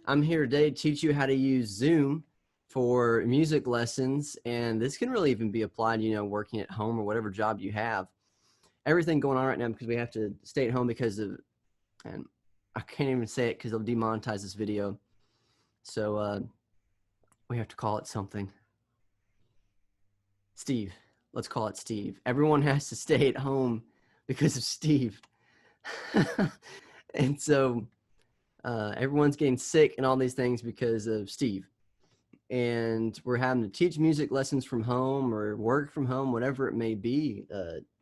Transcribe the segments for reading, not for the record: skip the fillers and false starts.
I'm here today to teach you how to use Zoom for music lessons, and this can really even be applied, working at home or whatever job you have. Everything going on right now because we have to stay at home because of, and I can't even say it because they'll demonetize this video. So we have to call it something. Steve. Let's call it Steve. Everyone has to stay at home because of Steve. And so everyone's getting sick and all these things because of Steve. And we're having to teach music lessons from home or work from home, whatever it may be.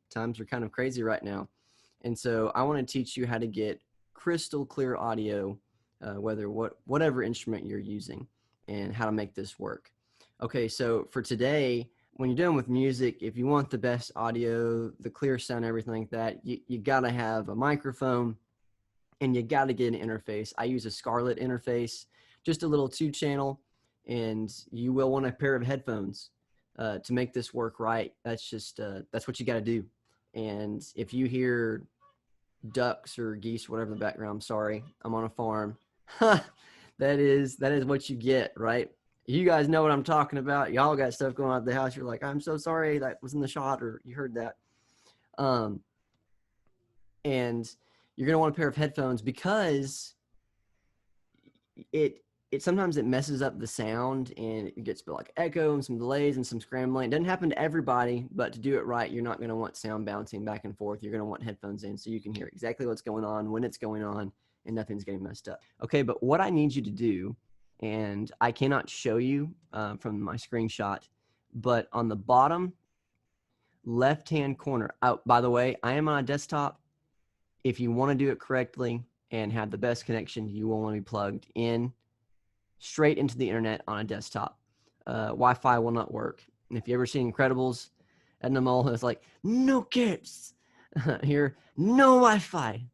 Times are kind of crazy right now. And so I want to teach you how to get crystal clear audio, whatever instrument you're using, and how to make this work. Okay, so for today, when you're dealing with music, if you want the best audio, the clear sound, everything like that, you got to have a microphone and you got to get an interface. I use a Scarlett interface, just a little 2-channel, and you will want a pair of headphones to make this work right. That's what you got to do. And if you hear ducks or geese, whatever in the background, I'm sorry, I'm on a farm. that is what you get, right? You guys know what I'm talking about. Y'all got stuff going on at the house. You're like, I'm so sorry that was in the shot, or you heard that. And you're gonna want a pair of headphones because it sometimes it messes up the sound and it gets like echo and some delays and some scrambling. It doesn't happen to everybody, but to do it right, you're not gonna want sound bouncing back and forth. You're gonna want headphones in so you can hear exactly what's going on, when it's going on, and nothing's getting messed up. Okay, but what I need you to do, and I cannot show you from my screenshot, but on the bottom left-hand corner, by the way, I am on a desktop. If you want to do it correctly and have the best connection, you will want to be plugged in straight into the internet on a desktop. Wi-Fi will not work. And if you ever seen Incredibles, Edna Mole is like, no kids. Here, no Wi-Fi.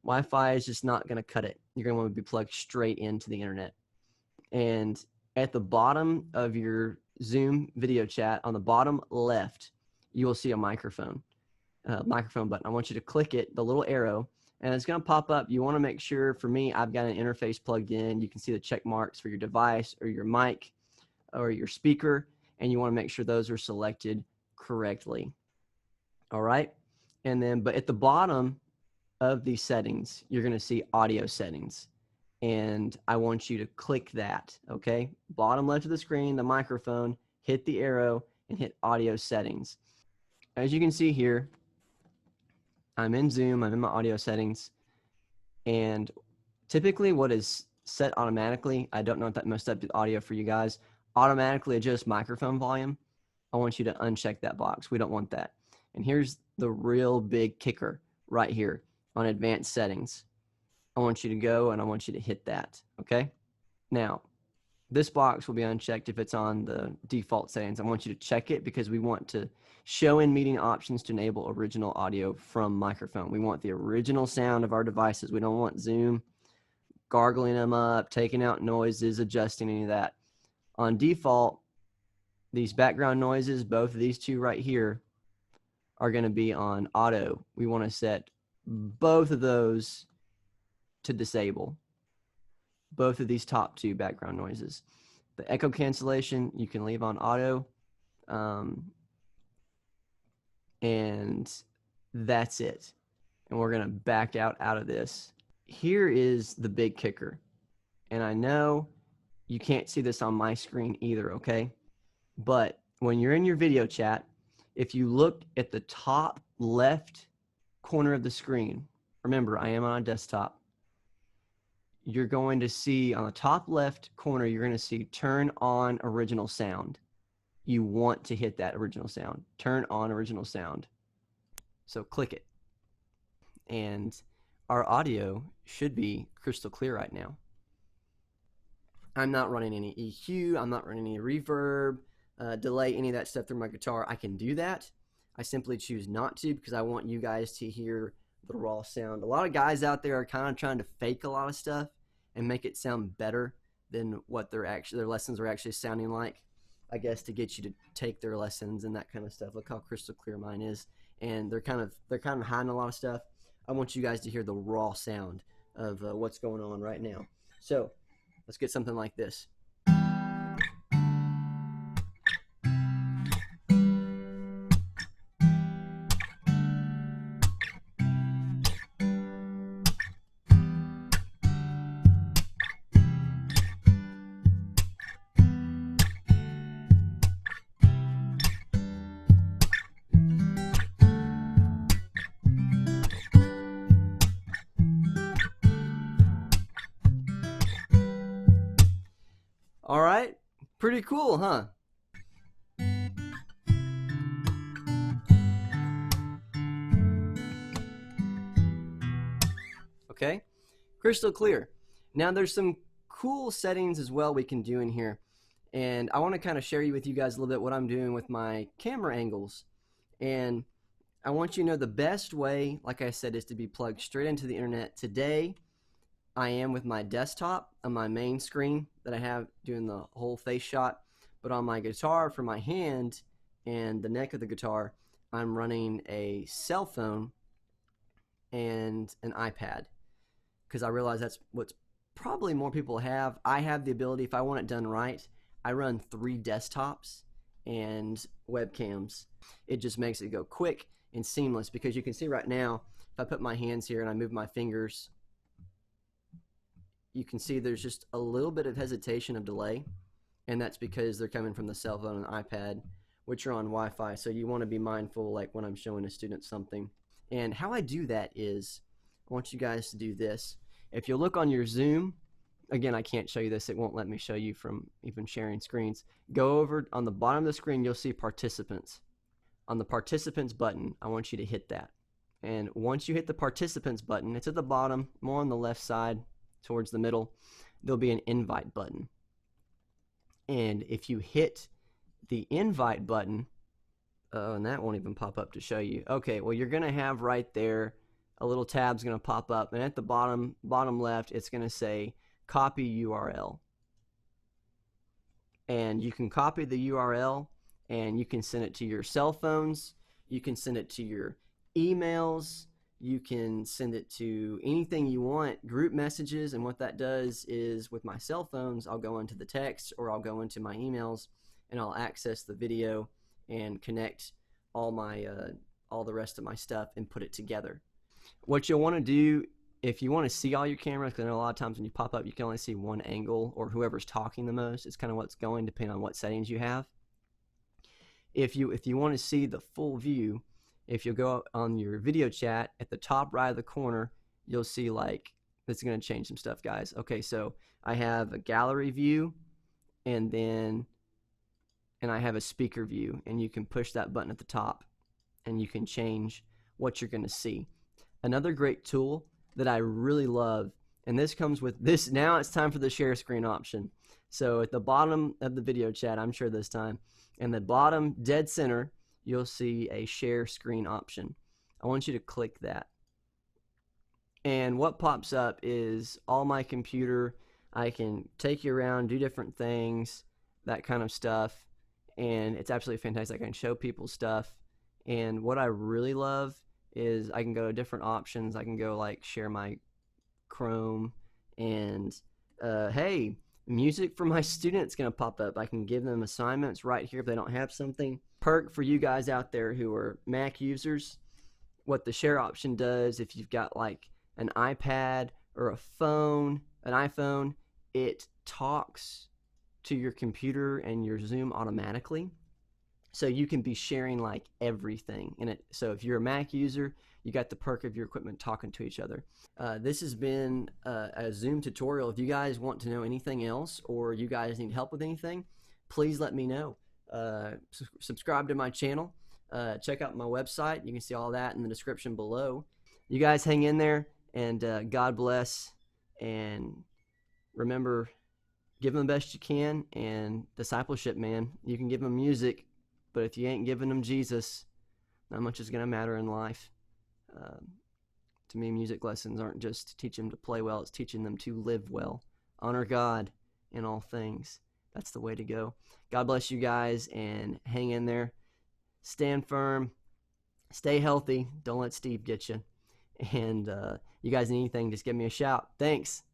Wi-Fi is just not going to cut it. You're going to want to be plugged straight into the internet. And at the bottom of your Zoom video chat, on the bottom left, you will see a microphone button. I want you to click it, the little arrow, and it's going to pop up. You want to make sure, for me, I've got an interface plugged in. You can see the check marks for your device or your mic or your speaker, and you want to make sure those are selected correctly. All right. And then, but at the bottom of these settings, you're going to see audio settings. And I want you to click that. Okay. Bottom left of the screen, the microphone, hit the arrow and hit audio settings. As you can see here, I'm in Zoom, I'm in my audio settings, and typically what is set automatically, I don't know if that messed up the audio for you guys, automatically adjust microphone volume. I want you to uncheck that box. We don't want that. And here's the real big kicker right here on advanced settings. I want you to go and I want you to hit that, okay? Now, this box will be unchecked if it's on the default settings. I want you to check it because we want to show in meeting options to enable original audio from microphone. We want the original sound of our devices. We don't want Zoom gargling them up, taking out noises, adjusting any of that. On default, these background noises, both of these two right here, are going to be on auto. We want to set both of those to disable. Both of these top two background noises. The echo cancellation, you can leave on auto. And that's it. And we're going to back out of this. Here is the big kicker. And I know you can't see this on my screen either, okay? But when you're in your video chat, if you look at the top left corner of the screen, remember, I am on a desktop, you're going to see on the top left corner, you're going to see turn on original sound. You want to hit that original sound. Turn on original sound. So click it. And our audio should be crystal clear right now. I'm not running any EQ. I'm not running any reverb, delay, any of that stuff through my guitar. I can do that. I simply choose not to because I want you guys to hear the raw sound. A lot of guys out there are kind of trying to fake a lot of stuff and make it sound better than what their lessons are actually sounding like, I guess, to get you to take their lessons and that kind of stuff. Look how crystal clear mine is. And they're kind of hiding a lot of stuff. I want you guys to hear the raw sound of what's going on right now. So Let's get something like this. All right, pretty cool, huh? Okay, crystal clear. Now there's some cool settings as well we can do in here, and I want to kind of share with you guys a little bit what I'm doing with my camera angles. And I want you to know the best way, like I said, is to be plugged straight into the internet. Today I am with my desktop on my main screen that I have doing the whole face shot, but on my guitar for my hand and the neck of the guitar, I'm running a cell phone and an iPad, because I realize that's what's probably more people have. I have the ability, if I want it done right, I run 3 desktops and webcams. It just makes it go quick and seamless, because you can see right now, if I put my hands here and I move my fingers, you can see there's just a little bit of hesitation of delay, and that's because they're coming from the cell phone and iPad, which are on Wi-Fi. So you want to be mindful, like when I'm showing a student something. And how I do that is, I want you guys to do this. If you look on your Zoom, again, I can't show you this, it won't let me show you from even sharing screens. Go over on the bottom of the screen, you'll see participants. On the participants button, I want you to hit that. And once you hit the participants button, it's at the bottom, more on the left side, towards the middle, there'll be an invite button. And if you hit the invite button, and that won't even pop up to show you. Okay, well, you're going to have right there a little tab's going to pop up, and at the bottom left, it's going to say copy URL. And you can copy the URL, and you can send it to your cell phones, you can send it to your emails, you can send it to anything you want, group messages. And what that does is, with my cell phones, I'll go into the text or I'll go into my emails and I'll access the video and connect all my all the rest of my stuff and put it together. What you'll want to do, if you want to see all your cameras, because I know a lot of times when you pop up you can only see one angle or whoever's talking the most. It's kind of what's going, depending on what settings you have. If you want to see the full view, if you'll go on your video chat, at the top right of the corner, you'll see, like, this is going to change some stuff, guys. Okay, so I have a gallery view, and I have a speaker view, and you can push that button at the top, and you can change what you're going to see. Another great tool that I really love, and this comes with this, now it's time for the share screen option. So at the bottom of the video chat, I'm sure this time, in the bottom dead center, you'll see a share screen option. I want you to click that. And what pops up is all my computer. I can take you around, do different things, that kind of stuff. And it's absolutely fantastic. I can show people stuff. And what I really love is I can go to different options. I can go like share my Chrome, and hey, music for my students going to pop up. I can give them assignments right here if they don't have something. Perk for you guys out there who are Mac users, what the share option does, if you've got like an iPad or a phone, an iPhone, it talks to your computer and your Zoom automatically. So you can be sharing like everything in it. So if you're a Mac user, you got the perk of your equipment talking to each other. This has been a Zoom tutorial. If you guys want to know anything else, or you guys need help with anything, please let me know. Subscribe to my channel. Check out my website. You can see all that in the description below. You guys hang in there, and God bless. And remember, give them the best you can. And discipleship, man, you can give them music, but if you ain't giving them Jesus, not much is going to matter in life. To me, music lessons aren't just to teach them to play well, it's teaching them to live well. Honor God in all things. That's the way to go. God bless you guys, and hang in there. Stand firm. Stay healthy. Don't let Steve get you. And you guys need anything, just give me a shout. Thanks.